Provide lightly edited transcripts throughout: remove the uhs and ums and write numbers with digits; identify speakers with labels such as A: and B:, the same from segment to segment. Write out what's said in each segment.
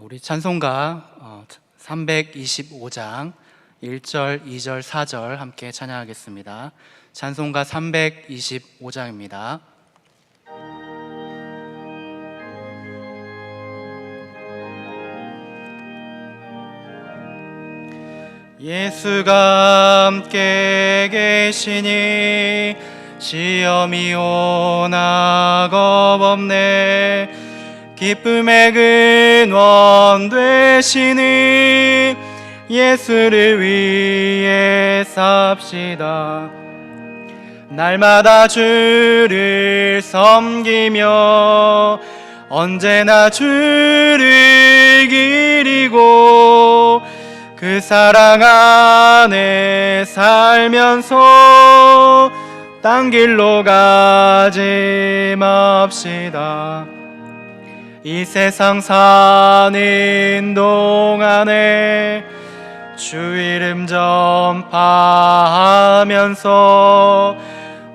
A: 우리 찬송가 325장 1절, 2절, 4절 함께 찬양하겠습니다. 찬송가 325장입니다. 예수가 함께 계시니 시험이 오나 겁없네. 기쁨의 근원 되시는 예수를 위해 삽시다. 날마다 주를 섬기며 언제나 주를 기리고 그 사랑 안에 살면서 딴 길로 가지 맙시다. 이 세상 사는 동안에 주 이름 전파하면서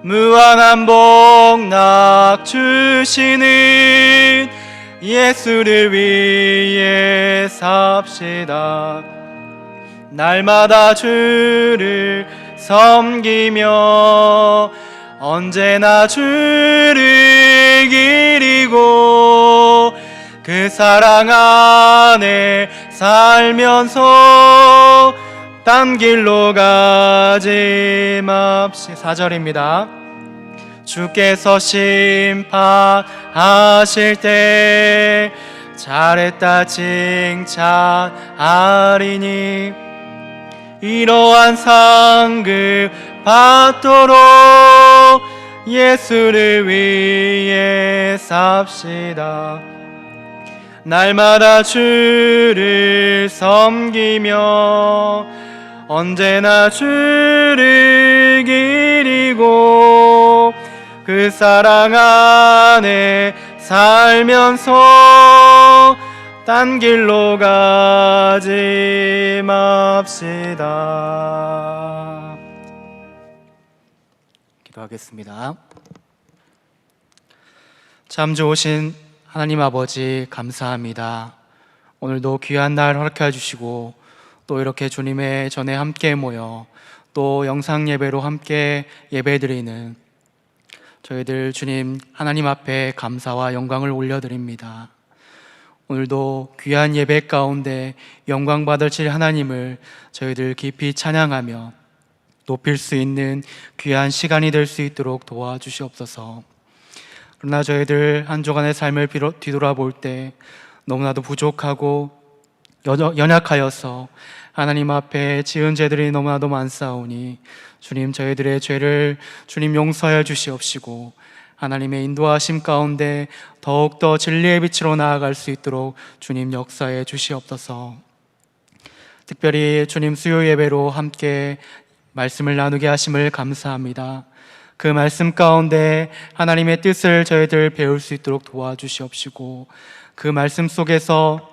A: 무한한 복락 주시는 예수를 위해 삽시다. 날마다 주를 섬기며 언제나 주를 기리고 그 사랑 안에 살면서 딴 길로 가지 맙시. 4절입니다. 주께서 심판하실 때 잘했다 칭찬하리니 이러한 상급 받도록 예수를 위해 삽시다. 날마다 주를 섬기며 언제나 주를 기리고 그 사랑 안에 살면서 딴 길로 가지 맙시다. 기도하겠습니다. 참 좋으신 하나님 아버지, 감사합니다. 오늘도 귀한 날 허락해 주시고 또 이렇게 주님의 전에 함께 모여 또 영상 예배로 함께 예배드리는 저희들 주님 하나님 앞에 감사와 영광을 올려드립니다. 오늘도 귀한 예배 가운데 영광 받으실 하나님을 저희들 깊이 찬양하며 높일 수 있는 귀한 시간이 될 수 있도록 도와주시옵소서. 그러나 저희들 한 주간의 삶을 뒤돌아볼 때 너무나도 부족하고 연약하여서 하나님 앞에 지은 죄들이 너무나도 많사오니 주님 저희들의 죄를 주님 용서하여 주시옵시고 하나님의 인도하심 가운데 더욱더 진리의 빛으로 나아갈 수 있도록 주님 역사해 주시옵소서. 특별히 주님 수요 예배로 함께 말씀을 나누게 하심을 감사합니다. 그 말씀 가운데 하나님의 뜻을 저희들 배울 수 있도록 도와주시옵시고 그 말씀 속에서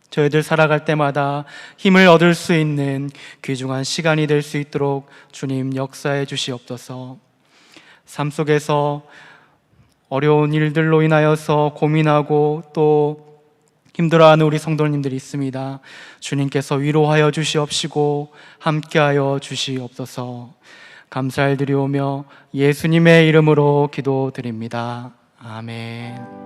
A: 저희들 살아갈 때마다 힘을 얻을 수 있는 귀중한 시간이 될 수 있도록 주님 역사해 주시옵소서. 삶 속에서 어려운 일들로 인하여서 고민하고 또 힘들어하는 우리 성도님들이 있습니다. 주님께서 위로하여 주시옵시고 함께하여 주시옵소서. 감사를 드리오며 예수님의 이름으로 기도드립니다. 아멘.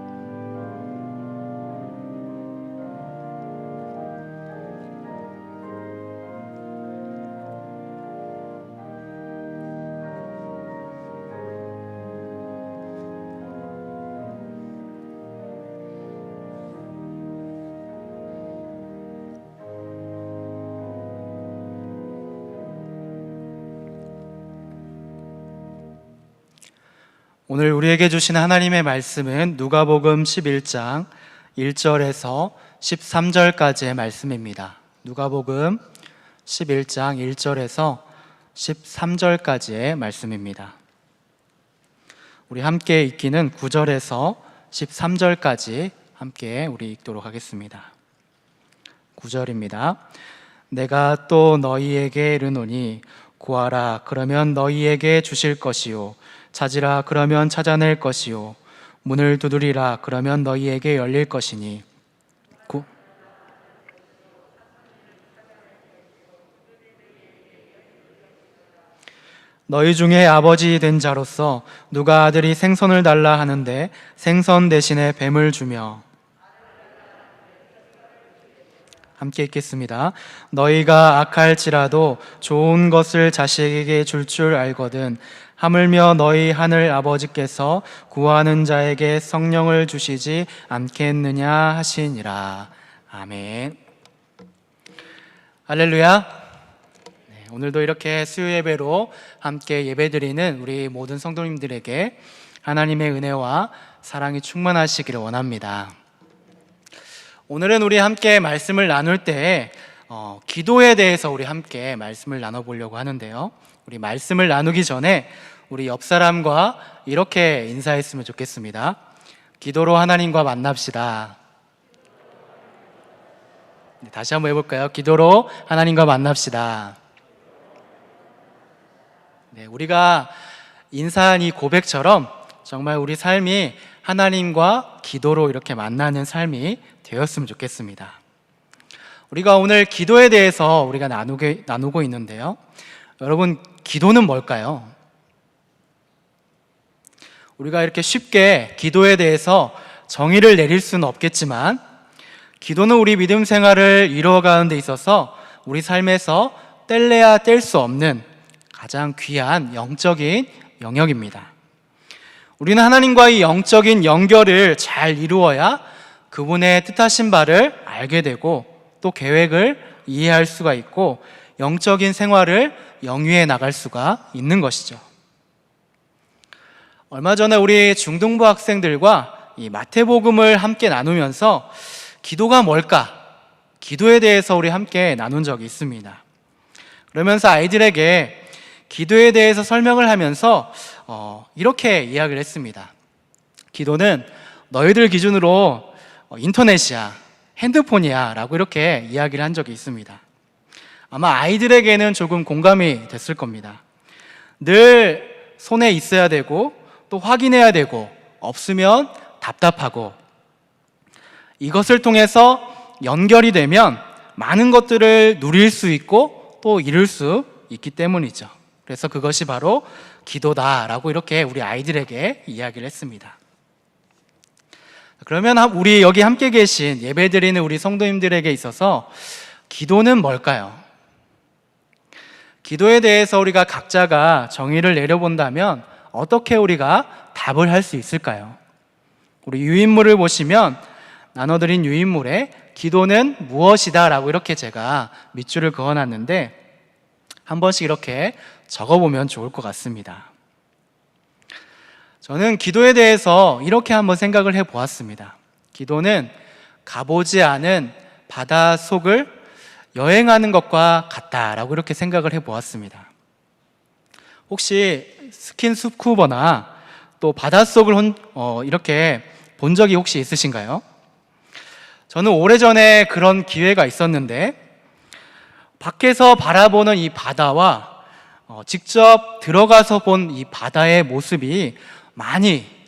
A: 오늘 우리에게 주신 하나님의 말씀은 누가복음 11장 1절에서 13절까지의 말씀입니다. 누가복음 11장 1절에서 13절까지의 말씀입니다. 우리 함께 읽기는 9절에서 13절까지 함께 우리 읽도록 하겠습니다. 9절입니다. 내가 또 너희에게 이르노니 구하라 그러면 너희에게 주실 것이요 찾으라 그러면 찾아낼 것이요 문을 두드리라 그러면 너희에게 열릴 것이니 너희 중에 아버지 된 자로서 누가 아들이 생선을 달라 하는데 생선 대신에 뱀을 주며. 함께 읽겠습니다. 너희가 악할지라도 좋은 것을 자식에게 줄 줄 알거든 하물며 너희 하늘 아버지께서 구하는 자에게 성령을 주시지 않겠느냐 하시니라. 아멘. 할렐루야. 네, 오늘도 이렇게 수요 예배로 함께 예배드리는 우리 모든 성도님들에게 하나님의 은혜와 사랑이 충만하시기를 원합니다. 오늘은 우리 함께 말씀을 나눌 때 기도에 대해서 우리 함께 말씀을 나눠보려고 하는데요. 우리 말씀을 나누기 전에 우리 옆 사람과 이렇게 인사했으면 좋겠습니다. 기도로 하나님과 만납시다. 네, 다시 한번 해볼까요? 기도로 하나님과 만납시다. 네, 우리가 인사한 이 고백처럼 정말 우리 삶이 하나님과 기도로 이렇게 만나는 삶이 되었으면 좋겠습니다. 우리가 오늘 기도에 대해서 우리가 나누고 있는데요. 여러분, 기도는 뭘까요? 우리가 이렇게 쉽게 기도에 대해서 정의를 내릴 수는 없겠지만, 기도는 우리 믿음 생활을 이루어가는 데 있어서 우리 삶에서 뗄래야 뗄 수 없는 가장 귀한 영적인 영역입니다. 우리는 하나님과의 영적인 연결을 잘 이루어야 그분의 뜻하신 바를 알게 되고 또 계획을 이해할 수가 있고 영적인 생활을 영위해 나갈 수가 있는 것이죠. 얼마 전에 우리 중등부 학생들과 이 마태복음을 함께 나누면서 기도가 뭘까? 기도에 대해서 우리 함께 나눈 적이 있습니다. 그러면서 아이들에게 기도에 대해서 설명을 하면서 이렇게 이야기를 했습니다. 기도는 너희들 기준으로 인터넷이야, 핸드폰이야 라고 이렇게 이야기를 한 적이 있습니다. 아마 아이들에게는 조금 공감이 됐을 겁니다. 늘 손에 있어야 되고 또 확인해야 되고 없으면 답답하고 이것을 통해서 연결이 되면 많은 것들을 누릴 수 있고 또 이룰 수 있기 때문이죠. 그래서 그것이 바로 기도다라고 이렇게 우리 아이들에게 이야기를 했습니다. 그러면 우리 여기 함께 계신 예배드리는 우리 성도님들에게 있어서 기도는 뭘까요? 기도에 대해서 우리가 각자가 정의를 내려본다면 어떻게 우리가 답을 할 수 있을까요? 우리 유인물을 보시면 나눠드린 유인물에 기도는 무엇이다 라고 이렇게 제가 밑줄을 그어놨는데 한 번씩 이렇게 적어보면 좋을 것 같습니다. 저는 기도에 대해서 이렇게 한번 생각을 해보았습니다. 기도는 가보지 않은 바다 속을 여행하는 것과 같다라고 이렇게 생각을 해보았습니다. 혹시 스킨스쿠버나 또 바닷속을 이렇게 본 적이 혹시 있으신가요? 저는 오래전에 그런 기회가 있었는데 밖에서 바라보는 이 바다와 직접 들어가서 본 이 바다의 모습이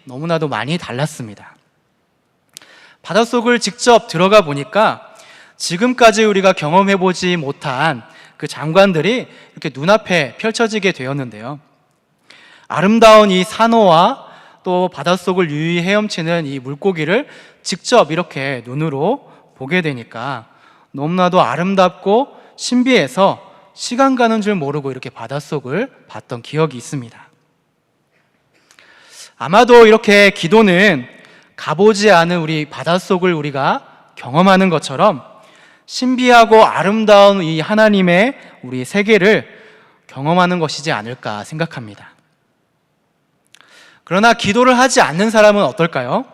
A: 너무나도 많이 달랐습니다. 바닷속을 직접 들어가 보니까 지금까지 우리가 경험해보지 못한 그 장관들이 이렇게 눈앞에 펼쳐지게 되었는데요. 아름다운 이 산호와 또 바닷속을 유유히 헤엄치는 이 물고기를 직접 이렇게 눈으로 보게 되니까 너무나도 아름답고 신비해서 시간 가는 줄 모르고 이렇게 바닷속을 봤던 기억이 있습니다. 아마도 이렇게 기도는 가보지 않은 우리 바닷속을 우리가 경험하는 것처럼 신비하고 아름다운 이 하나님의 우리 세계를 경험하는 것이지 않을까 생각합니다. 그러나 기도를 하지 않는 사람은 어떨까요?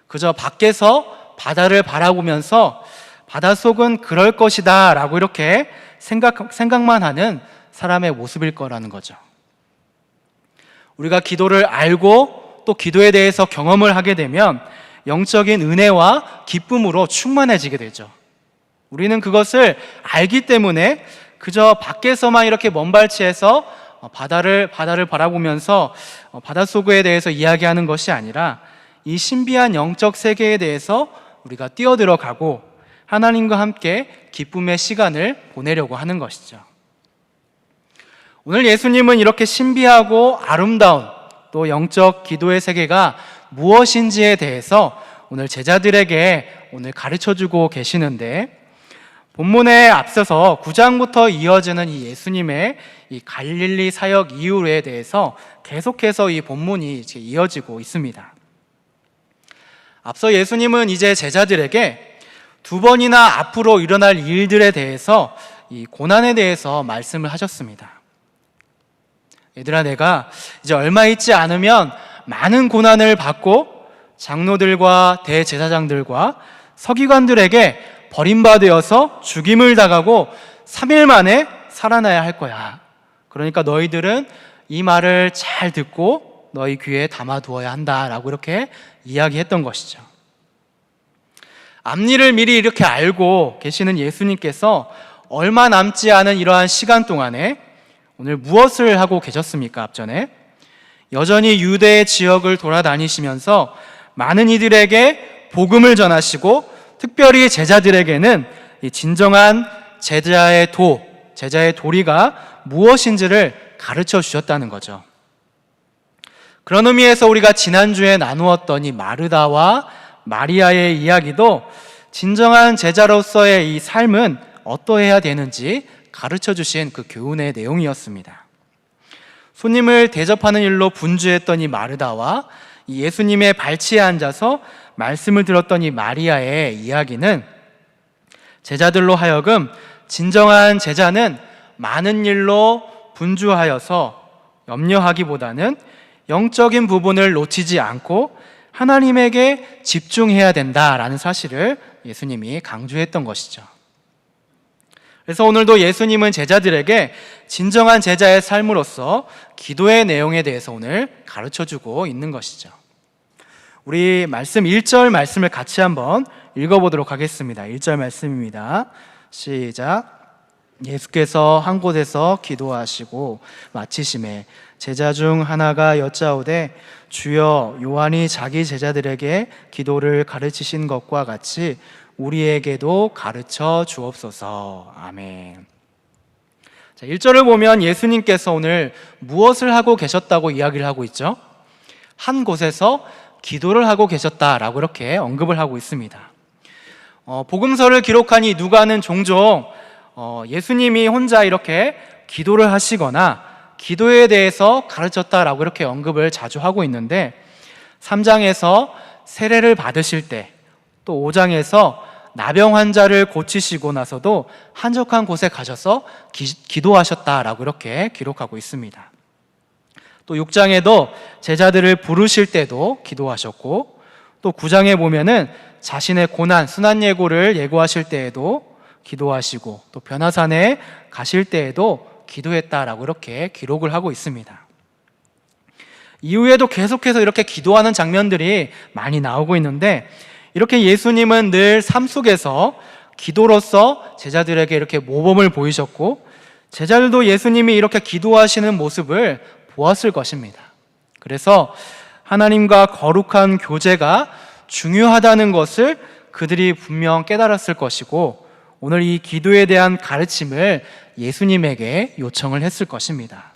A: 그저 밖에서 바다를 바라보면서 바닷속은 그럴 것이다 라고 이렇게 생각만 하는 사람의 모습일 거라는 거죠. 우리가 기도를 알고 또 기도에 대해서 경험을 하게 되면 영적인 은혜와 기쁨으로 충만해지게 되죠. 우리는 그것을 알기 때문에 그저 밖에서만 이렇게 먼발치해서 바다를 바라보면서 바닷속에 대해서 이야기하는 것이 아니라 이 신비한 영적 세계에 대해서 우리가 뛰어들어가고 하나님과 함께 기쁨의 시간을 보내려고 하는 것이죠. 오늘 예수님은 이렇게 신비하고 아름다운 또 영적 기도의 세계가 무엇인지에 대해서 오늘 제자들에게 오늘 가르쳐주고 계시는데, 본문에 앞서서 9장부터 이어지는 이 예수님의 이 갈릴리 사역 이후에 대해서 계속해서 이 본문이 이어지고 있습니다. 앞서 예수님은 이제 제자들에게 두 번이나 앞으로 일어날 일들에 대해서 이 고난에 대해서 말씀을 하셨습니다. 얘들아, 내가 이제 얼마 있지 않으면 많은 고난을 받고 장로들과 대제사장들과 서기관들에게 버림받아서 죽임을 당하고 3일 만에 살아나야 할 거야. 그러니까 너희들은 이 말을 잘 듣고 너희 귀에 담아두어야 한다라고 이렇게 이야기했던 것이죠. 앞일을 미리 이렇게 알고 계시는 예수님께서 얼마 남지 않은 이러한 시간 동안에 오늘 무엇을 하고 계셨습니까? 앞전에 여전히 유대 지역을 돌아다니시면서 많은 이들에게 복음을 전하시고, 특별히 제자들에게는 이 진정한 제자의 도리가 무엇인지를 가르쳐 주셨다는 거죠. 그런 의미에서 우리가 지난주에 나누었던 이 마르다와 마리아의 이야기도 진정한 제자로서의 이 삶은 어떠해야 되는지 가르쳐 주신 그 교훈의 내용이었습니다. 손님을 대접하는 일로 분주했던 이 마르다와 이 예수님의 발치에 앉아서 말씀을 들었던 이 마리아의 이야기는 제자들로 하여금 진정한 제자는 많은 일로 분주하여서 염려하기보다는 영적인 부분을 놓치지 않고 하나님에게 집중해야 된다라는 사실을 예수님이 강조했던 것이죠. 그래서 오늘도 예수님은 제자들에게 진정한 제자의 삶으로서 기도의 내용에 대해서 오늘 가르쳐주고 있는 것이죠. 우리 말씀 1절 말씀을 같이 한번 읽어보도록 하겠습니다. 1절 말씀입니다. 시작. 예수께서 한 곳에서 기도하시고 마치심에 제자 중 하나가 여짜오되 주여, 요한이 자기 제자들에게 기도를 가르치신 것과 같이 우리에게도 가르쳐 주옵소서. 아멘. 자, 1절을 보면 예수님께서 오늘 무엇을 하고 계셨다고 이야기를 하고 있죠? 한 곳에서 기도를 하고 계셨다라고 이렇게 언급을 하고 있습니다. 복음서를 기록한 이 누가는 종종 예수님이 혼자 이렇게 기도를 하시거나 기도에 대해서 가르쳤다라고 이렇게 언급을 자주 하고 있는데, 3장에서 세례를 받으실 때, 또 5장에서 나병 환자를 고치시고 나서도 한적한 곳에 가셔서 기도하셨다라고 이렇게 기록하고 있습니다. 또 6장에도 제자들을 부르실 때도 기도하셨고, 또 9장에 보면은 자신의 고난, 순환예고를 예고하실 때에도 기도하시고, 또 변화산에 가실 때에도 기도했다라고 이렇게 기록을 하고 있습니다. 이후에도 계속해서 이렇게 기도하는 장면들이 많이 나오고 있는데, 이렇게 예수님은 늘 삶 속에서 기도로서 제자들에게 이렇게 모범을 보이셨고, 제자들도 예수님이 이렇게 기도하시는 모습을 보았을 것입니다. 그래서 하나님과 거룩한 교제가 중요하다는 것을 그들이 분명 깨달았을 것이고, 오늘 이 기도에 대한 가르침을 예수님에게 요청을 했을 것입니다.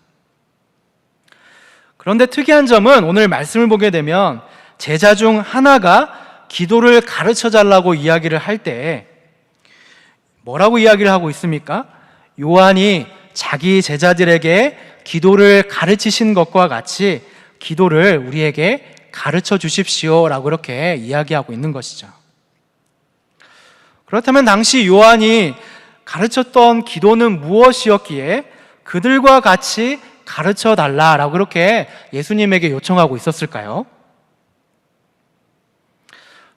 A: 그런데 특이한 점은 오늘 말씀을 보게 되면 제자 중 하나가 기도를 가르쳐 달라고 이야기를 할 때 뭐라고 이야기를 하고 있습니까? 요한이 자기 제자들에게 기도를 가르치신 것과 같이 기도를 우리에게 가르쳐 주십시오라고 이렇게 이야기하고 있는 것이죠. 그렇다면 당시 요한이 가르쳤던 기도는 무엇이었기에 그들과 같이 가르쳐 달라라고 이렇게 예수님에게 요청하고 있었을까요?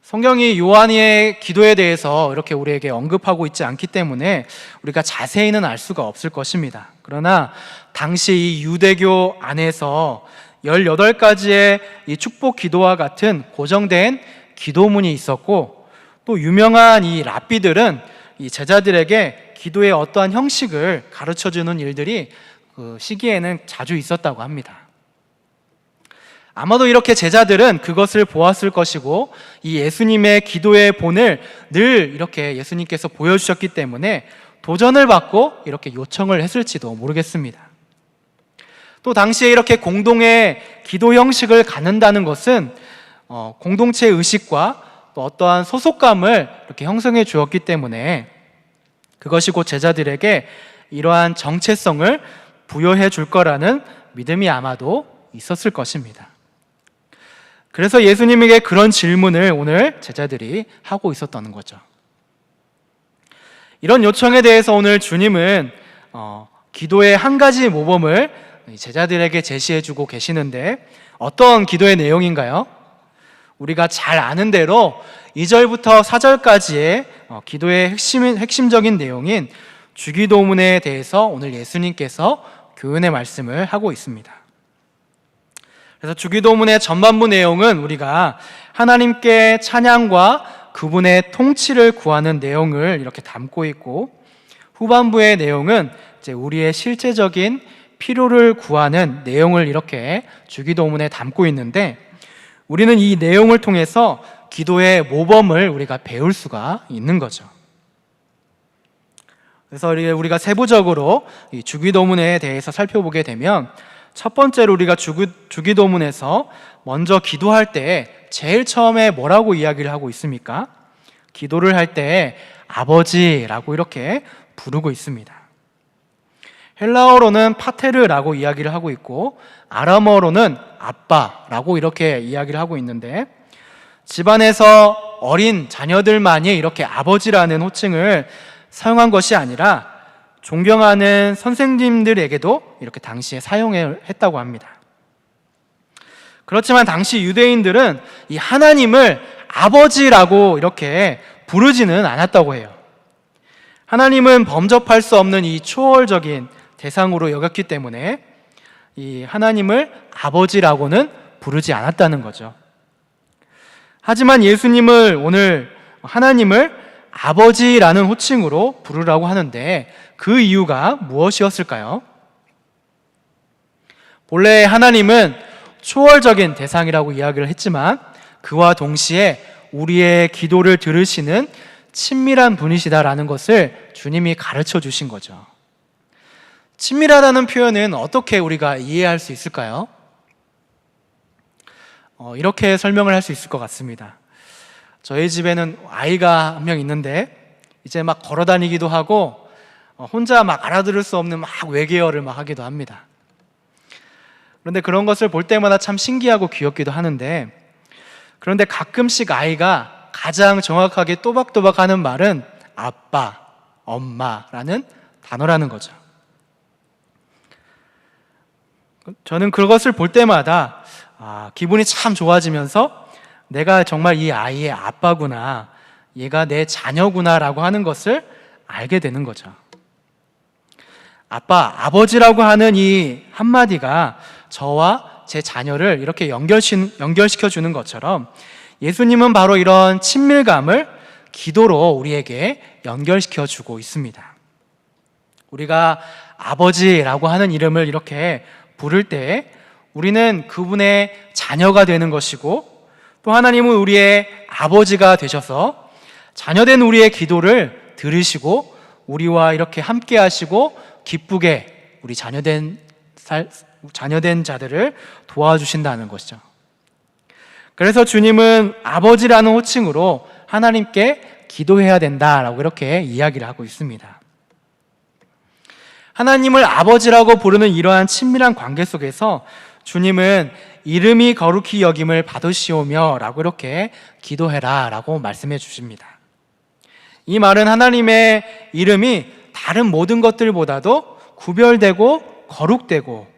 A: 성경이 요한의 기도에 대해서 이렇게 우리에게 언급하고 있지 않기 때문에 우리가 자세히는 알 수가 없을 것입니다. 그러나 당시 이 유대교 안에서 18가지의 이 축복 기도와 같은 고정된 기도문이 있었고, 또 유명한 이 랍비들은 이 제자들에게 기도의 어떠한 형식을 가르쳐주는 일들이 그 시기에는 자주 있었다고 합니다. 아마도 이렇게 제자들은 그것을 보았을 것이고, 이 예수님의 기도의 본을 늘 이렇게 예수님께서 보여주셨기 때문에 도전을 받고 이렇게 요청을 했을지도 모르겠습니다. 또 당시에 이렇게 공동의 기도 형식을 갖는다는 것은 공동체 의식과 또 어떠한 소속감을 이렇게 형성해 주었기 때문에 그것이 곧 제자들에게 이러한 정체성을 부여해 줄 거라는 믿음이 아마도 있었을 것입니다. 그래서 예수님에게 그런 질문을 오늘 제자들이 하고 있었던 거죠. 이런 요청에 대해서 오늘 주님은 기도의 한 가지 모범을 제자들에게 제시해 주고 계시는데 어떤 기도의 내용인가요? 우리가 잘 아는 대로 2절부터 4절까지의 기도의 핵심적인 내용인 주기도문에 대해서 오늘 예수님께서 교훈의 말씀을 하고 있습니다. 그래서 주기도문의 전반부 내용은 우리가 하나님께 찬양과 그분의 통치를 구하는 내용을 이렇게 담고 있고, 후반부의 내용은 이제 우리의 실제적인 필요를 구하는 내용을 이렇게 주기도문에 담고 있는데, 우리는 이 내용을 통해서 기도의 모범을 우리가 배울 수가 있는 거죠. 그래서 우리가 세부적으로 이 주기도문에 대해서 살펴보게 되면, 첫 번째로 우리가 주기도문에서 먼저 기도할 때 제일 처음에 뭐라고 이야기를 하고 있습니까? 기도를 할 때 아버지라고 이렇게 부르고 있습니다. 헬라어로는 파테르라고 이야기를 하고 있고, 아람어로는 아빠라고 이렇게 이야기를 하고 있는데, 집안에서 어린 자녀들만이 이렇게 아버지라는 호칭을 사용한 것이 아니라 존경하는 선생님들에게도 이렇게 당시에 사용했다고 합니다. 그렇지만 당시 유대인들은 이 하나님을 아버지라고 이렇게 부르지는 않았다고 해요. 하나님은 범접할 수 없는 이 초월적인 대상으로 여겼기 때문에 이 하나님을 아버지라고는 부르지 않았다는 거죠. 하지만 예수님을 오늘 하나님을 아버지라는 호칭으로 부르라고 하는데 그 이유가 무엇이었을까요? 본래 하나님은 초월적인 대상이라고 이야기를 했지만 그와 동시에 우리의 기도를 들으시는 친밀한 분이시다라는 것을 주님이 가르쳐 주신 거죠. 친밀하다는 표현은 어떻게 우리가 이해할 수 있을까요? 이렇게 설명을 할 수 있을 것 같습니다. 저희 집에는 아이가 한 명 있는데 이제 막 걸어 다니기도 하고 혼자 막 알아들을 수 없는 막 외계어를 막 하기도 합니다. 그런데 그런 것을 볼 때마다 참 신기하고 귀엽기도 하는데, 그런데 가끔씩 아이가 가장 정확하게 또박또박 하는 말은 아빠, 엄마라는 단어라는 거죠. 저는 그것을 볼 때마다 기분이 참 좋아지면서 내가 정말 이 아이의 아빠구나, 얘가 내 자녀구나 라고 하는 것을 알게 되는 거죠. 아빠, 아버지라고 하는 이 한마디가 저와 제 자녀를 이렇게 연결시켜 주는 것처럼 예수님은 바로 이런 친밀감을 기도로 우리에게 연결시켜 주고 있습니다. 우리가 아버지라고 하는 이름을 이렇게 부를 때 우리는 그분의 자녀가 되는 것이고, 또 하나님은 우리의 아버지가 되셔서 자녀된 우리의 기도를 들으시고 우리와 이렇게 함께 하시고 기쁘게 우리 자녀된 자들을 도와주신다는 것이죠. 그래서 주님은 아버지라는 호칭으로 하나님께 기도해야 된다라고 이렇게 이야기를 하고 있습니다. 하나님을 아버지라고 부르는 이러한 친밀한 관계 속에서 주님은 이름이 거룩히 여김을 받으시오며 라고 이렇게 기도해라 라고 말씀해 주십니다. 이 말은 하나님의 이름이 다른 모든 것들보다도 구별되고 거룩되고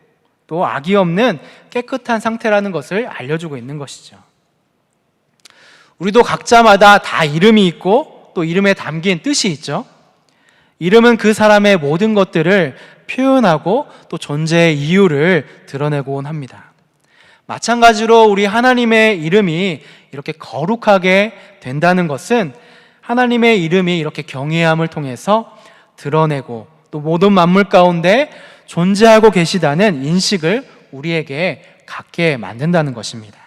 A: 또 악이 없는 깨끗한 상태라는 것을 알려주고 있는 것이죠. 우리도 각자마다 다 이름이 있고 또 이름에 담긴 뜻이 있죠. 이름은 그 사람의 모든 것들을 표현하고 또 존재의 이유를 드러내곤 합니다. 마찬가지로 우리 하나님의 이름이 이렇게 거룩하게 된다는 것은 하나님의 이름이 이렇게 경외함을 통해서 드러내고 또 모든 만물 가운데 존재하고 계시다는 인식을 우리에게 갖게 만든다는 것입니다.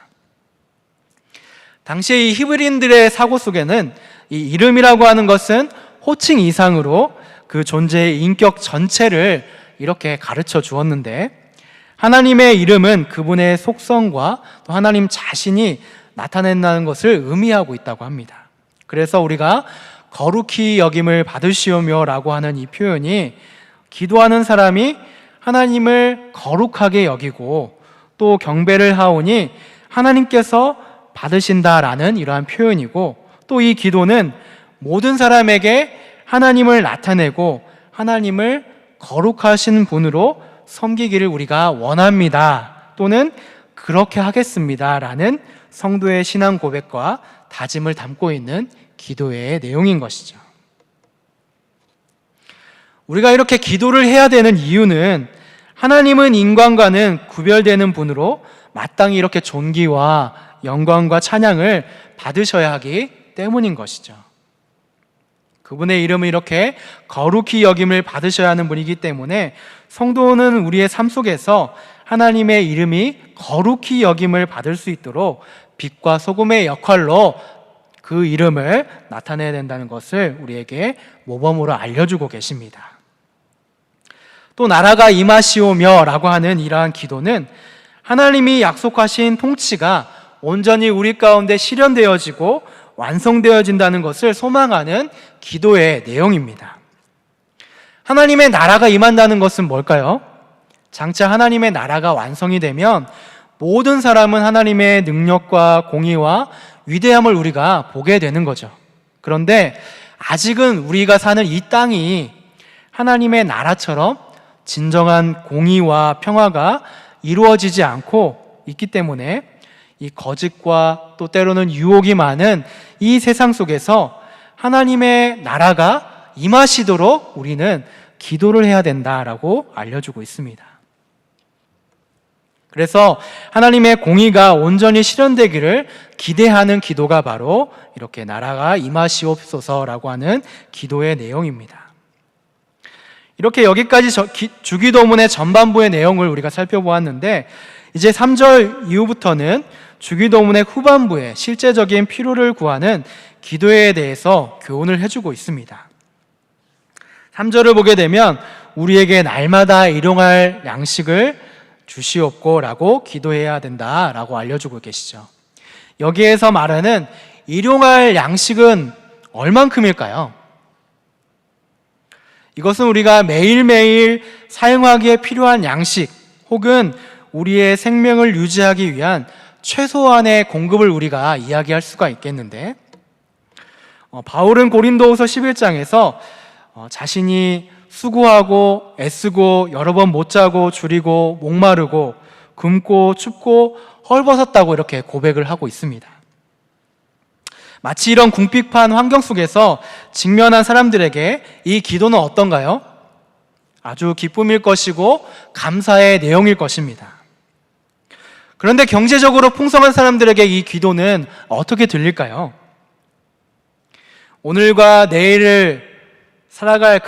A: 당시 이 히브리인들의 사고 속에는 이 이름이라고 하는 것은 호칭 이상으로 그 존재의 인격 전체를 이렇게 가르쳐 주었는데, 하나님의 이름은 그분의 속성과 또 하나님 자신이 나타낸다는 것을 의미하고 있다고 합니다. 그래서 우리가 거룩히 여김을 받으시오며 라고 하는 이 표현이 기도하는 사람이 하나님을 거룩하게 여기고 또 경배를 하오니 하나님께서 받으신다라는 이러한 표현이고, 또 이 기도는 모든 사람에게 하나님을 나타내고 하나님을 거룩하신 분으로 섬기기를 우리가 원합니다, 또는 그렇게 하겠습니다 라는 성도의 신앙 고백과 다짐을 담고 있는 기도의 내용인 것이죠. 우리가 이렇게 기도를 해야 되는 이유는 하나님은 인간과는 구별되는 분으로 마땅히 이렇게 존귀와 영광과 찬양을 받으셔야 하기 때문인 것이죠. 그분의 이름을 이렇게 거룩히 여김을 받으셔야 하는 분이기 때문에 성도는 우리의 삶 속에서 하나님의 이름이 거룩히 여김을 받을 수 있도록 빛과 소금의 역할로 그 이름을 나타내야 된다는 것을 우리에게 모범으로 알려주고 계십니다. 또 나라가 임하시오며 라고 하는 이러한 기도는 하나님이 약속하신 통치가 온전히 우리 가운데 실현되어지고 완성되어진다는 것을 소망하는 기도의 내용입니다. 하나님의 나라가 임한다는 것은 뭘까요? 장차 하나님의 나라가 완성이 되면 모든 사람은 하나님의 능력과 공의와 위대함을 우리가 보게 되는 거죠. 그런데 아직은 우리가 사는 이 땅이 하나님의 나라처럼 진정한 공의와 평화가 이루어지지 않고 있기 때문에 이 거짓과 또 때로는 유혹이 많은 이 세상 속에서 하나님의 나라가 임하시도록 우리는 기도를 해야 된다라고 알려주고 있습니다. 그래서 하나님의 공의가 온전히 실현되기를 기대하는 기도가 바로 이렇게 나라가 임하시옵소서라고 하는 기도의 내용입니다. 이렇게 여기까지 주기도문의 전반부의 내용을 우리가 살펴보았는데, 이제 3절 이후부터는 주기도문의 후반부에 실제적인 필요를 구하는 기도에 대해서 교훈을 해주고 있습니다. 3절을 보게 되면 우리에게 날마다 일용할 양식을 주시옵고 라고 기도해야 된다라고 알려주고 계시죠. 여기에서 말하는 일용할 양식은 얼만큼일까요? 이것은 우리가 매일매일 사용하기에 필요한 양식 혹은 우리의 생명을 유지하기 위한 최소한의 공급을 우리가 이야기할 수가 있겠는데, 바울은 고린도후서 11장에서 자신이 수고하고 애쓰고 여러 번 못 자고 줄이고 목마르고 굶고 춥고 헐벗었다고 이렇게 고백을 하고 있습니다. 마치 이런 궁핍한 환경 속에서 직면한 사람들에게 이 기도는 어떤가요? 아주 기쁨일 것이고 감사의 내용일 것입니다. 그런데 경제적으로 풍성한 사람들에게 이 기도는 어떻게 들릴까요? 오늘과 내일을 살아갈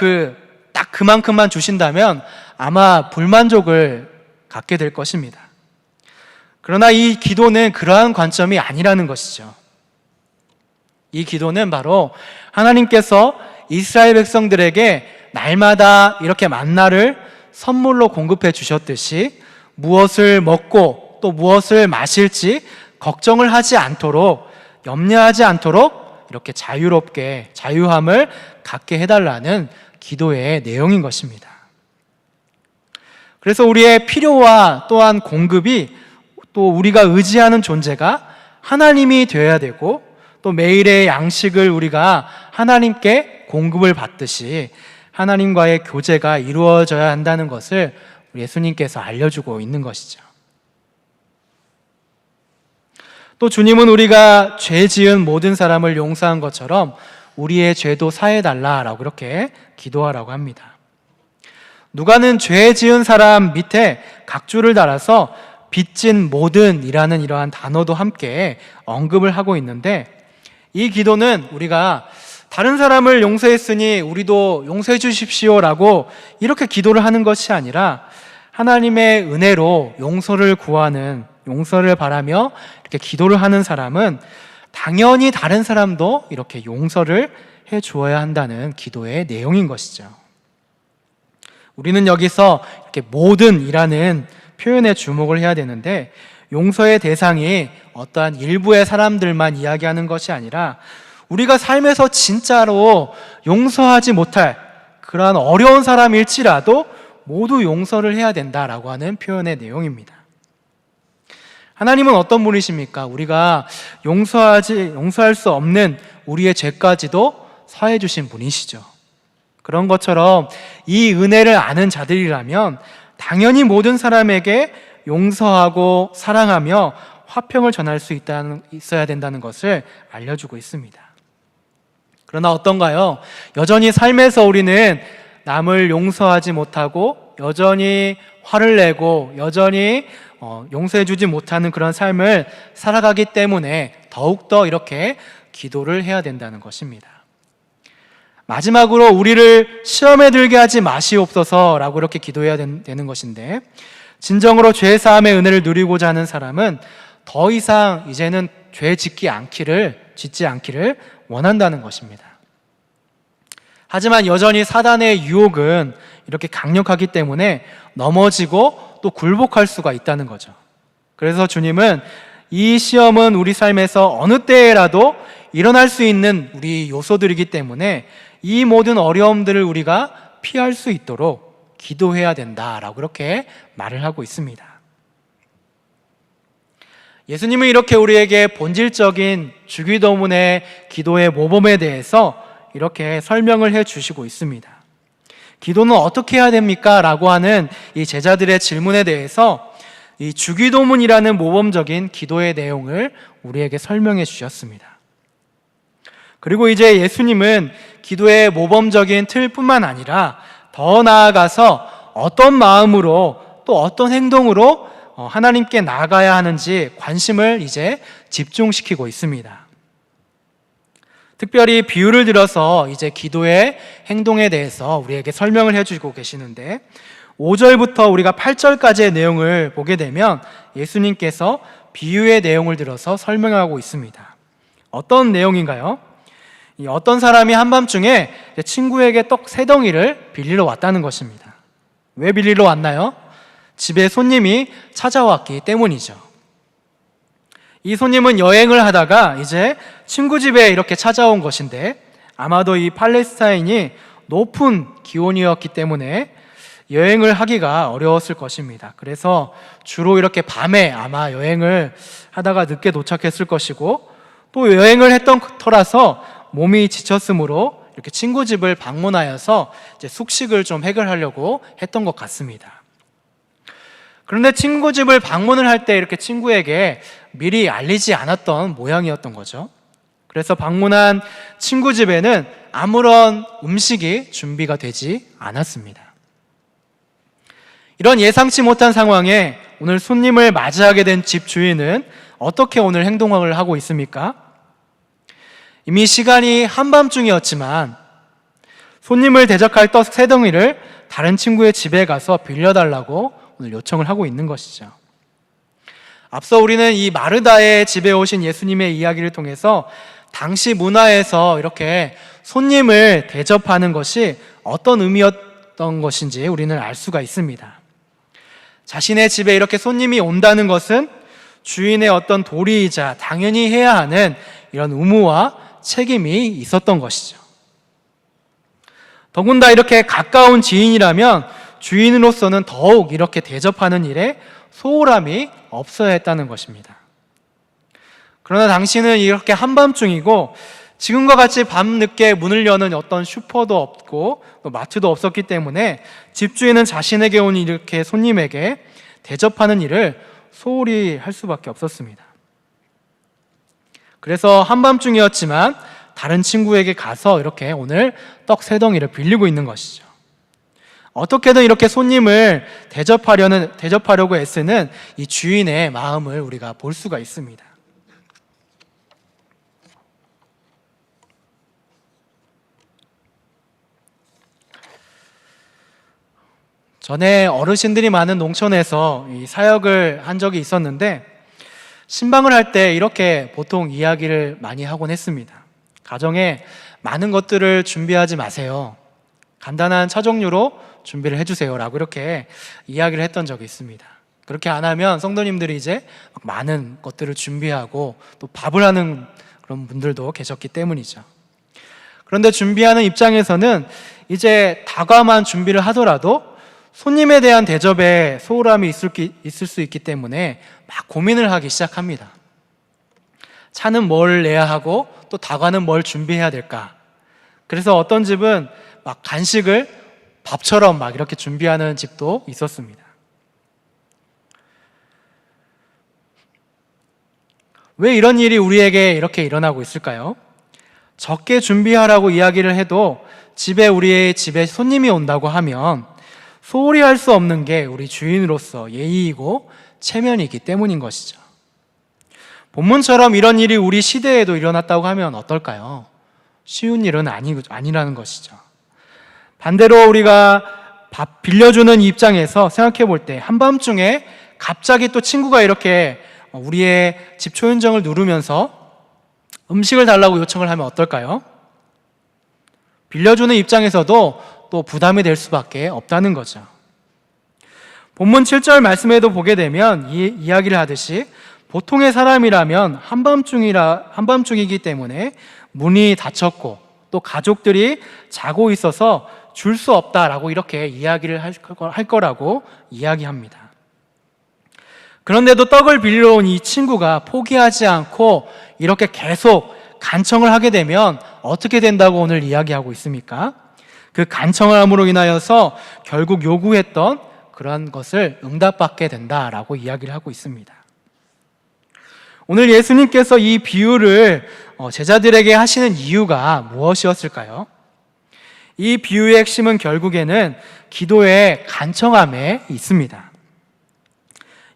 A: 딱 그만큼만 주신다면 아마 불만족을 갖게 될 것입니다. 그러나 이 기도는 그러한 관점이 아니라는 것이죠. 이 기도는 바로 하나님께서 이스라엘 백성들에게 날마다 이렇게 만나를 선물로 공급해 주셨듯이 무엇을 먹고 또 무엇을 마실지 걱정을 하지 않도록, 염려하지 않도록 이렇게 자유롭게 자유함을 갖게 해달라는 기도의 내용인 것입니다. 그래서 우리의 필요와 또한 공급이 또 우리가 의지하는 존재가 하나님이 되어야 되고, 또 매일의 양식을 우리가 하나님께 공급을 받듯이 하나님과의 교제가 이루어져야 한다는 것을 우리 예수님께서 알려주고 있는 것이죠. 또 주님은 우리가 죄 지은 모든 사람을 용서한 것처럼 우리의 죄도 사해달라라고 그렇게 기도하라고 합니다. 누가는 죄 지은 사람 밑에 각주를 달아서 빚진 모든이라는 이러한 단어도 함께 언급을 하고 있는데, 이 기도는 우리가 다른 사람을 용서했으니 우리도 용서해 주십시오라고 이렇게 기도를 하는 것이 아니라 하나님의 은혜로 용서를 구하는, 용서를 바라며 이렇게 기도를 하는 사람은 당연히 다른 사람도 이렇게 용서를 해 주어야 한다는 기도의 내용인 것이죠. 우리는 여기서 이렇게 모든이라는 표현에 주목을 해야 되는데, 용서의 대상이 어떠한 일부의 사람들만 이야기하는 것이 아니라 우리가 삶에서 진짜로 용서하지 못할 그러한 어려운 사람일지라도 모두 용서를 해야 된다라고 하는 표현의 내용입니다. 하나님은 어떤 분이십니까? 우리가 용서할 수 없는 우리의 죄까지도 사해 주신 분이시죠. 그런 것처럼 이 은혜를 아는 자들이라면 당연히 모든 사람에게 용서하고 사랑하며 화평을 전할 수 있어야 된다는 것을 알려주고 있습니다. 그러나 어떤가요? 여전히 삶에서 우리는 남을 용서하지 못하고 여전히 화를 내고 여전히 용서해주지 못하는 그런 삶을 살아가기 때문에 더욱더 이렇게 기도를 해야 된다는 것입니다. 마지막으로 우리를 시험에 들게 하지 마시옵소서라고 이렇게 기도해야 되는 것인데, 진정으로 죄사함의 은혜를 누리고자 하는 사람은 더 이상 이제는 죄 짓지 않기를 원한다는 것입니다. 하지만 여전히 사단의 유혹은 이렇게 강력하기 때문에 넘어지고 또 굴복할 수가 있다는 거죠. 그래서 주님은 이 시험은 우리 삶에서 어느 때라도 일어날 수 있는 우리 요소들이기 때문에 이 모든 어려움들을 우리가 피할 수 있도록 기도해야 된다라고 그렇게 말을 하고 있습니다. 예수님은 이렇게 우리에게 본질적인 주기도문의 기도의 모범에 대해서 이렇게 설명을 해 주시고 있습니다. 기도는 어떻게 해야 됩니까? 라고 하는 이 제자들의 질문에 대해서 이 주기도문이라는 모범적인 기도의 내용을 우리에게 설명해 주셨습니다. 그리고 이제 예수님은 기도의 모범적인 틀뿐만 아니라 더 나아가서 어떤 마음으로 또 어떤 행동으로 하나님께 나아가야 하는지 관심을 이제 집중시키고 있습니다. 특별히 비유를 들어서 이제 기도의 행동에 대해서 우리에게 설명을 해주고 계시는데, 5절부터 우리가 8절까지의 내용을 보게 되면 예수님께서 비유의 내용을 들어서 설명하고 있습니다. 어떤 내용인가요? 어떤 사람이 한밤중에 친구에게 떡 3덩이를 빌리러 왔다는 것입니다. 왜 빌리러 왔나요? 집에 손님이 찾아왔기 때문이죠. 이 손님은 여행을 하다가 이제 친구 집에 이렇게 찾아온 것인데, 아마도 이 팔레스타인이 높은 기온이었기 때문에 여행을 하기가 어려웠을 것입니다. 그래서 주로 이렇게 밤에 아마 여행을 하다가 늦게 도착했을 것이고, 또 여행을 했던 터라서 몸이 지쳤으므로 이렇게 친구 집을 방문하여서 이제 숙식을 좀 해결하려고 했던 것 같습니다. 그런데 친구 집을 방문을 할 때 이렇게 친구에게 미리 알리지 않았던 모양이었던 거죠. 그래서 방문한 친구 집에는 아무런 음식이 준비가 되지 않았습니다. 이런 예상치 못한 상황에 오늘 손님을 맞이하게 된 집 주인은 어떻게 오늘 행동을 하고 있습니까? 이미 시간이 한밤중이었지만 손님을 대접할 떡 3덩이를 다른 친구의 집에 가서 빌려달라고 오늘 요청을 하고 있는 것이죠. 앞서 우리는 이 마르다의 집에 오신 예수님의 이야기를 통해서 당시 문화에서 이렇게 손님을 대접하는 것이 어떤 의미였던 것인지 우리는 알 수가 있습니다. 자신의 집에 이렇게 손님이 온다는 것은 주인의 어떤 도리이자 당연히 해야 하는 이런 의무와 책임이 있었던 것이죠. 더군다나 이렇게 가까운 지인이라면 주인으로서는 더욱 이렇게 대접하는 일에 소홀함이 없어야 했다는 것입니다. 그러나 당시는 이렇게 한밤중이고 지금과 같이 밤늦게 문을 여는 어떤 슈퍼도 없고 또 마트도 없었기 때문에 집주인은 자신에게 온 이렇게 손님에게 대접하는 일을 소홀히 할 수밖에 없었습니다. 그래서 한밤중이었지만 다른 친구에게 가서 이렇게 오늘 떡 3덩이를 빌리고 있는 것이죠. 어떻게든 이렇게 손님을 대접하려고 애쓰는 이 주인의 마음을 우리가 볼 수가 있습니다. 전에 어르신들이 많은 농촌에서 이 사역을 한 적이 있었는데, 신방을 할 때 이렇게 보통 이야기를 많이 하곤 했습니다. 가정에 많은 것들을 준비하지 마세요. 간단한 차 종류로 준비를 해주세요 라고 이렇게 이야기를 했던 적이 있습니다. 그렇게 안 하면 성도님들이 이제 많은 것들을 준비하고 또 밥을 하는 그런 분들도 계셨기 때문이죠. 그런데 준비하는 입장에서는 이제 다과만 준비를 하더라도 손님에 대한 대접에 소홀함이 있을 수 있기 때문에 막 고민을 하기 시작합니다. 차는 뭘 내야 하고 또 다과는 뭘 준비해야 될까? 그래서 어떤 집은 막 간식을 밥처럼 막 이렇게 준비하는 집도 있었습니다. 왜 이런 일이 우리에게 이렇게 일어나고 있을까요? 적게 준비하라고 이야기를 해도 우리의 집에 손님이 온다고 하면 소홀히 할 수 없는 게 우리 주인으로서 예의이고 체면이기 때문인 것이죠. 본문처럼 이런 일이 우리 시대에도 일어났다고 하면 어떨까요? 쉬운 일은 아니라는 것이죠. 반대로 우리가 밥 빌려주는 입장에서 생각해 볼 때 한밤중에 갑자기 또 친구가 이렇게 우리의 집 초인종을 누르면서 음식을 달라고 요청을 하면 어떨까요? 빌려주는 입장에서도 또 부담이 될 수밖에 없다는 거죠. 본문 7절 말씀에도 보게 되면 이야기를 하듯이 보통의 사람이라면 한밤중이기 때문에 문이 닫혔고 또 가족들이 자고 있어서 줄 수 없다라고 이렇게 이야기를 할 거라고 이야기합니다. 그런데도 떡을 빌려 온 이 친구가 포기하지 않고 이렇게 계속 간청을 하게 되면 어떻게 된다고 오늘 이야기하고 있습니까? 그 간청을 함으로 인하여서 결국 요구했던 그러한 것을 응답받게 된다라고 이야기를 하고 있습니다. 오늘 예수님께서 이 비유를 제자들에게 하시는 이유가 무엇이었을까요? 이 비유의 핵심은 결국에는 기도의 간청함에 있습니다.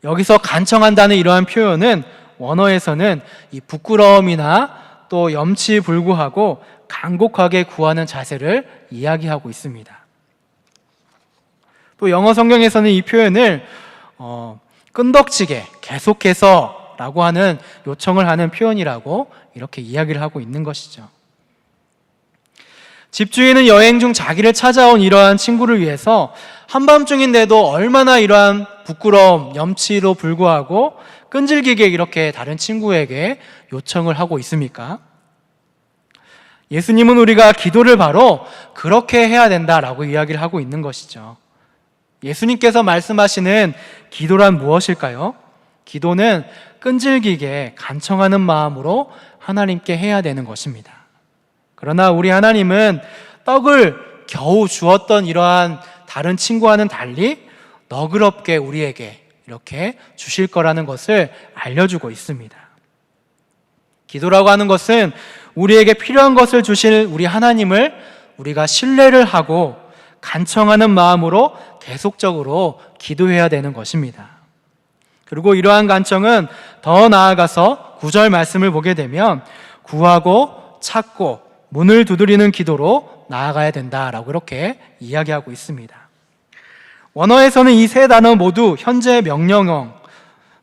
A: 여기서 간청한다는 이러한 표현은 원어에서는 이 부끄러움이나 또 염치불구하고 간곡하게 구하는 자세를 이야기하고 있습니다. 또 영어 성경에서는 이 표현을 끈덕지게 계속해서 라고 하는 요청을 하는 표현이라고 이렇게 이야기를 하고 있는 것이죠. 집주인은 여행 중 자기를 찾아온 이러한 친구를 위해서 한밤중인데도 얼마나 이러한 부끄러움, 염치로 불구하고 끈질기게 이렇게 다른 친구에게 요청을 하고 있습니까? 예수님은 우리가 기도를 바로 그렇게 해야 된다라고 이야기를 하고 있는 것이죠. 예수님께서 말씀하시는 기도란 무엇일까요? 기도는 끈질기게 간청하는 마음으로 하나님께 해야 되는 것입니다. 그러나 우리 하나님은 떡을 겨우 주었던 이러한 다른 친구와는 달리 너그럽게 우리에게 이렇게 주실 거라는 것을 알려주고 있습니다. 기도라고 하는 것은 우리에게 필요한 것을 주실 우리 하나님을 우리가 신뢰를 하고 간청하는 마음으로 계속적으로 기도해야 되는 것입니다. 그리고 이러한 간청은 더 나아가서 9절 말씀을 보게 되면 구하고 찾고 문을 두드리는 기도로 나아가야 된다라고 이렇게 이야기하고 있습니다. 원어에서는 이 세 단어 모두 현재 명령형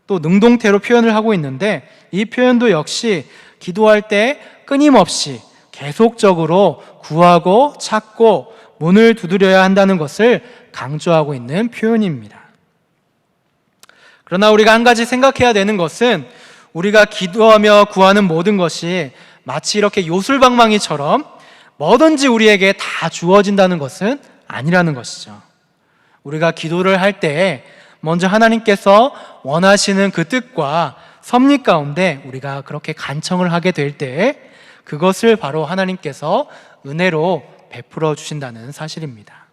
A: 또 능동태로 표현을 하고 있는데 이 표현도 역시 기도할 때 끊임없이 계속적으로 구하고 찾고 문을 두드려야 한다는 것을 강조하고 있는 표현입니다. 그러나 우리가 한 가지 생각해야 되는 것은 우리가 기도하며 구하는 모든 것이 마치 이렇게 요술방망이처럼 뭐든지 우리에게 다 주어진다는 것은 아니라는 것이죠. 우리가 기도를 할 때 먼저 하나님께서 원하시는 그 뜻과 섭리 가운데 우리가 그렇게 간청을 하게 될 때 그것을 바로 하나님께서 은혜로 베풀어 주신다는 사실입니다.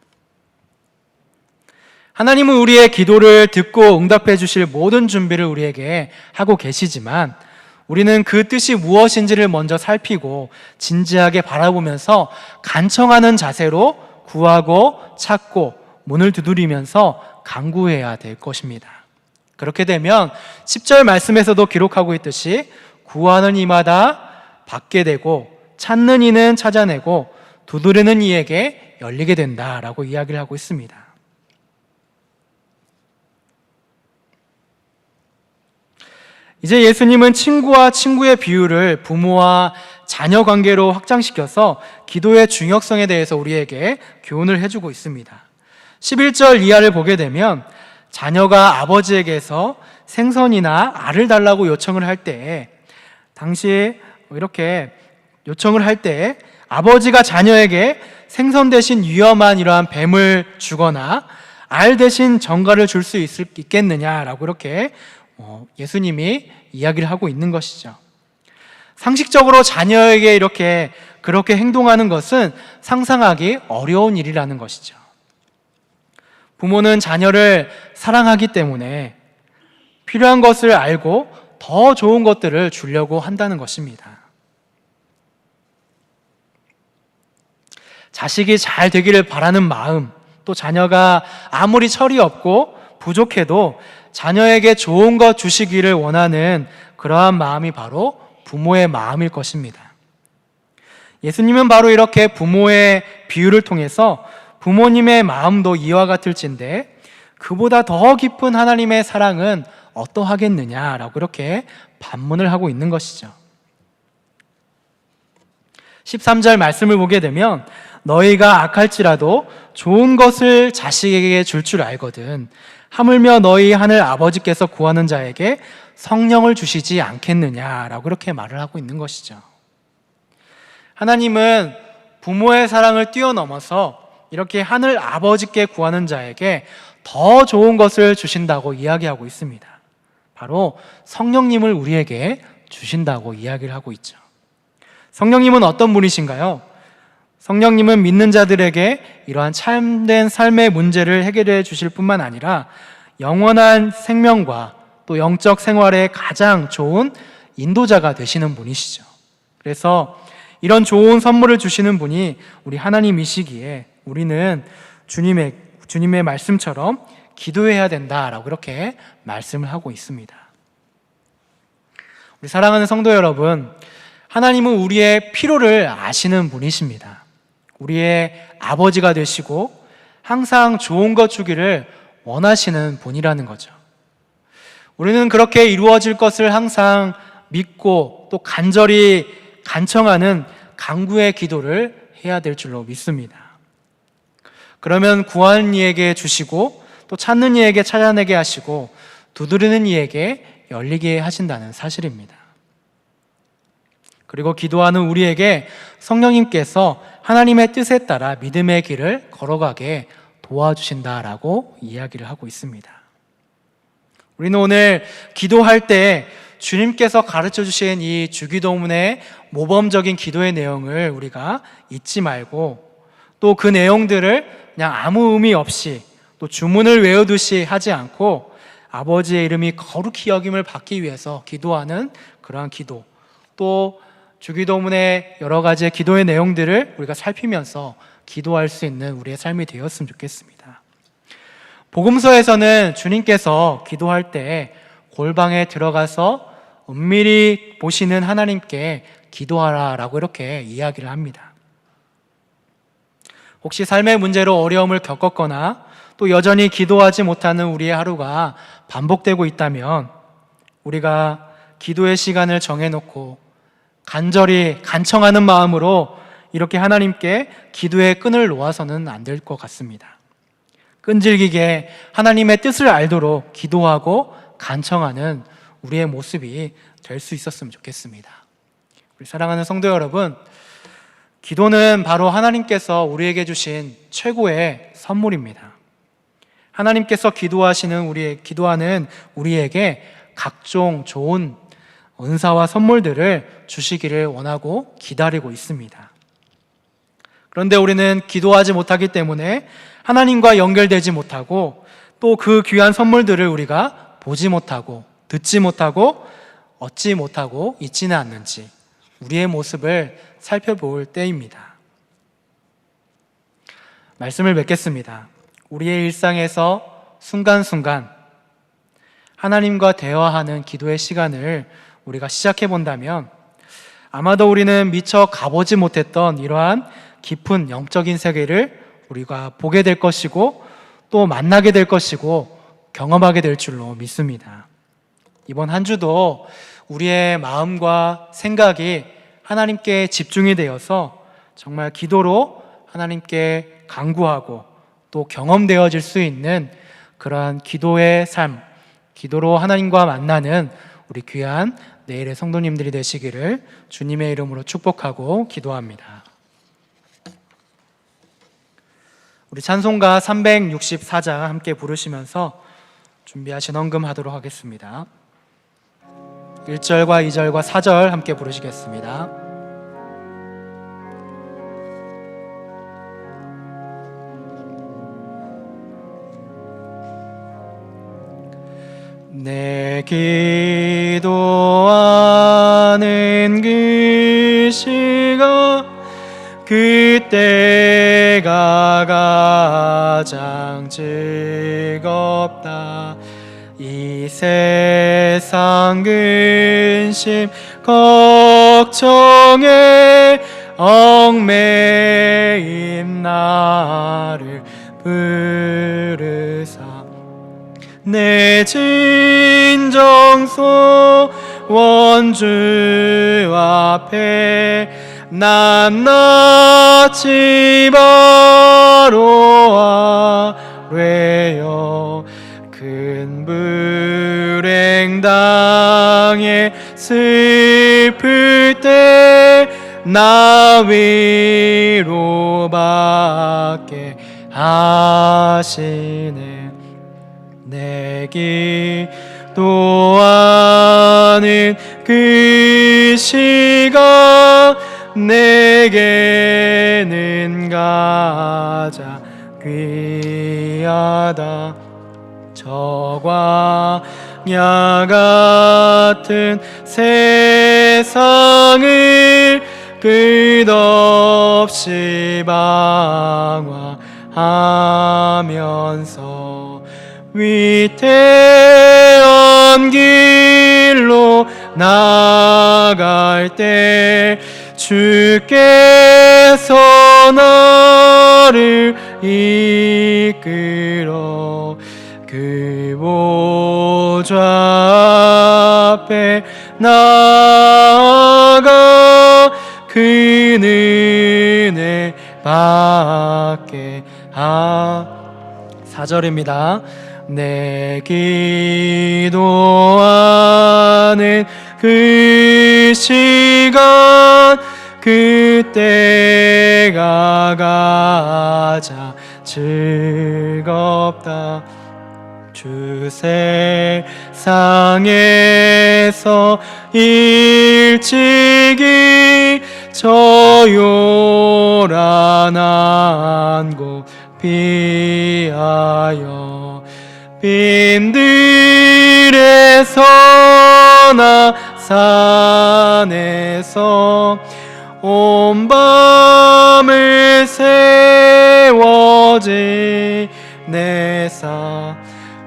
A: 하나님은 우리의 기도를 듣고 응답해 주실 모든 준비를 우리에게 하고 계시지만 우리는 그 뜻이 무엇인지를 먼저 살피고 진지하게 바라보면서 간청하는 자세로 구하고 찾고 문을 두드리면서 간구해야 될 것입니다. 그렇게 되면 10절 말씀에서도 기록하고 있듯이 구하는 이마다 받게 되고 찾는 이는 찾아내고 두드리는 이에게 열리게 된다라고 이야기를 하고 있습니다. 이제 예수님은 친구와 친구의 비유를 부모와 자녀 관계로 확장시켜서 기도의 중요성에 대해서 우리에게 교훈을 해주고 있습니다. 11절 이하를 보게 되면 자녀가 아버지에게서 생선이나 알을 달라고 요청을 할 때, 당시 이렇게 요청을 할 때 아버지가 자녀에게 생선 대신 위험한 이러한 뱀을 주거나 알 대신 정갈을 줄 수 있겠느냐라고 이렇게 예수님이 이야기를 하고 있는 것이죠. 상식적으로 자녀에게 그렇게 행동하는 것은 상상하기 어려운 일이라는 것이죠. 부모는 자녀를 사랑하기 때문에 필요한 것을 알고 더 좋은 것들을 주려고 한다는 것입니다. 자식이 잘 되기를 바라는 마음, 또 자녀가 아무리 철이 없고 부족해도 자녀에게 좋은 것 주시기를 원하는 그러한 마음이 바로 부모의 마음일 것입니다. 예수님은 바로 이렇게 부모의 비유를 통해서 부모님의 마음도 이와 같을진데 그보다 더 깊은 하나님의 사랑은 어떠하겠느냐라고 이렇게 반문을 하고 있는 것이죠. 13절 말씀을 보게 되면 너희가 악할지라도 좋은 것을 자식에게 줄 줄 알거든 하물며 너희 하늘 아버지께서 구하는 자에게 성령을 주시지 않겠느냐라고 그렇게 말을 하고 있는 것이죠. 하나님은 부모의 사랑을 뛰어넘어서 이렇게 하늘 아버지께 구하는 자에게 더 좋은 것을 주신다고 이야기하고 있습니다. 바로 성령님을 우리에게 주신다고 이야기를 하고 있죠. 성령님은 어떤 분이신가요? 성령님은 믿는 자들에게 이러한 참된 삶의 문제를 해결해 주실 뿐만 아니라 영원한 생명과 또 영적 생활에 가장 좋은 인도자가 되시는 분이시죠. 그래서 이런 좋은 선물을 주시는 분이 우리 하나님이시기에 우리는 주님의 말씀처럼 기도해야 된다라고 그렇게 말씀을 하고 있습니다. 우리 사랑하는 성도 여러분, 하나님은 우리의 필요를 아시는 분이십니다. 우리의 아버지가 되시고 항상 좋은 것 주기를 원하시는 분이라는 거죠. 우리는 그렇게 이루어질 것을 항상 믿고 또 간절히 간청하는 간구의 기도를 해야 될 줄로 믿습니다. 그러면 구하는 이에게 주시고 또 찾는 이에게 찾아내게 하시고 두드리는 이에게 열리게 하신다는 사실입니다. 그리고 기도하는 우리에게 성령님께서 하나님의 뜻에 따라 믿음의 길을 걸어가게 도와주신다라고 이야기를 하고 있습니다. 우리는 오늘 기도할 때 주님께서 가르쳐 주신 이 주기도문의 모범적인 기도의 내용을 우리가 잊지 말고 또 그 내용들을 그냥 아무 의미 없이 또 주문을 외우듯이 하지 않고 아버지의 이름이 거룩히 여김을 받기 위해서 기도하는 그러한 기도, 또 주기도문의 여러 가지의 기도의 내용들을 우리가 살피면서 기도할 수 있는 우리의 삶이 되었으면 좋겠습니다. 복음서에서는 주님께서 기도할 때 골방에 들어가서 은밀히 보시는 하나님께 기도하라라고 이렇게 이야기를 합니다. 혹시 삶의 문제로 어려움을 겪었거나 또 여전히 기도하지 못하는 우리의 하루가 반복되고 있다면 우리가 기도의 시간을 정해놓고 간절히 간청하는 마음으로 이렇게 하나님께 기도의 끈을 놓아서는 안 될 것 같습니다. 끈질기게 하나님의 뜻을 알도록 기도하고 간청하는 우리의 모습이 될 수 있었으면 좋겠습니다. 우리 사랑하는 성도 여러분, 기도는 바로 하나님께서 우리에게 주신 최고의 선물입니다. 하나님께서 기도하는 우리에게 각종 좋은 은사와 선물들을 주시기를 원하고 기다리고 있습니다. 그런데 우리는 기도하지 못하기 때문에 하나님과 연결되지 못하고 또 그 귀한 선물들을 우리가 보지 못하고 듣지 못하고 얻지 못하고 있지는 않는지 우리의 모습을 살펴볼 때입니다. 말씀을 맺겠습니다. 우리의 일상에서 순간순간 하나님과 대화하는 기도의 시간을 우리가 시작해 본다면 아마도 우리는 미처 가보지 못했던 이러한 깊은 영적인 세계를 우리가 보게 될 것이고 또 만나게 될 것이고 경험하게 될 줄로 믿습니다. 이번 한 주도 우리의 마음과 생각이 하나님께 집중이 되어서 정말 기도로 하나님께 간구하고 또 경험되어질 수 있는 그러한 기도의 삶, 기도로 하나님과 만나는 우리 귀한 내일의 성도님들이 되시기를 주님의 이름으로 축복하고 기도합니다. 우리 찬송가 364장 함께 부르시면서 준비하신 헌금하도록 하겠습니다. 1절과 2절과 4절 함께 부르시겠습니다. 내 기도하는 그 시간 그때가 가장 즐겁다. 이 세상 근심 걱정에 얽매인 나를 부르사 내 진정소 원주 앞에 낱낱이 바로 아뢰어 큰 불행 당해 슬플 때 나 위로받게 하시네. 내 기도하는 그 시간 내게는 가장 귀하다. 저 광야 같은 세상을 끝없이 방황하면서 위태한 길로 나갈 때 주께서 나를 이끌어 그 보좌 앞에 나아가 그 은혜 받게 4절입니다. 내 기도하는 그 시간 그때가 가장 즐겁다. 주 세상에서 일찍이 저 요란한 곳 피하여 빈들에서나 산에서 온 밤을 세워 지내사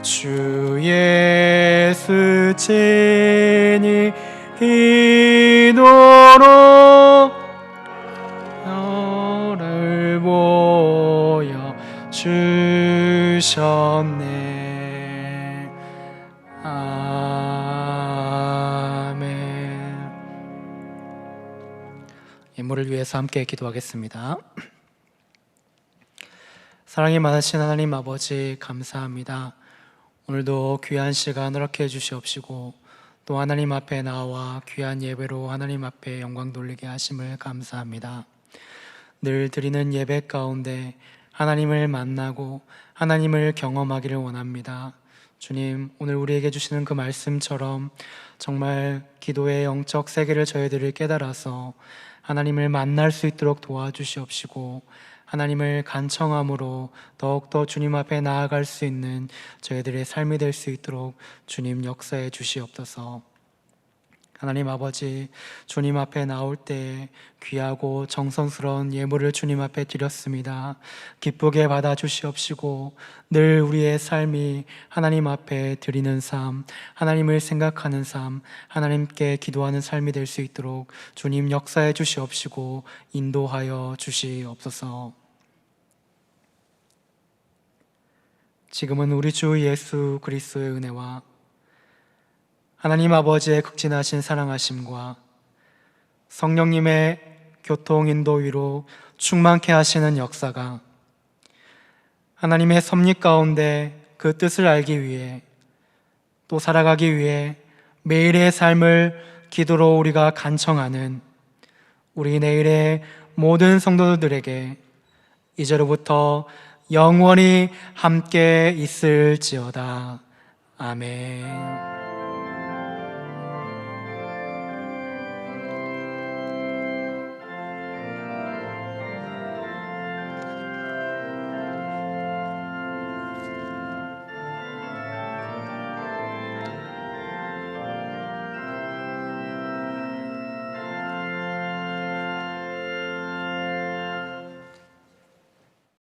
A: 주 예수 친히 기도로 너를 보여 주셨네. 아멘. 예물을 위해서 함께 기도하겠습니다. 사랑이 많으신 하나님 아버지 감사합니다. 오늘도 귀한 시간 허락해 주시옵시고 또 하나님 앞에 나와 귀한 예배로 하나님 앞에 영광 돌리게 하심을 감사합니다. 늘 드리는 예배 가운데 하나님을 만나고 하나님을 경험하기를 원합니다. 주님, 오늘 우리에게 주시는 그 말씀처럼 정말 기도의 영적 세계를 저희들을 깨달아서 하나님을 만날 수 있도록 도와주시옵시고 하나님을 간청함으로 더욱더 주님 앞에 나아갈 수 있는 저희들의 삶이 될 수 있도록 주님 역사해 주시옵소서. 하나님 아버지, 주님 앞에 나올 때 귀하고 정성스러운 예물을 주님 앞에 드렸습니다. 기쁘게 받아 주시옵시고 늘 우리의 삶이 하나님 앞에 드리는 삶, 하나님을 생각하는 삶, 하나님께 기도하는 삶이 될 수 있도록 주님 역사해 주시옵시고 인도하여 주시옵소서. 지금은 우리 주 예수 그리스도의 은혜와 하나님 아버지의 극진하신 사랑하심과 성령님의 교통 인도 위로 충만케 하시는 역사가 하나님의 섭리 가운데 그 뜻을 알기 위해 또 살아가기 위해 매일의 삶을 기도로 우리가 간청하는 우리 내일의 모든 성도들에게 이제로부터 영원히 함께 있을지어다. 아멘.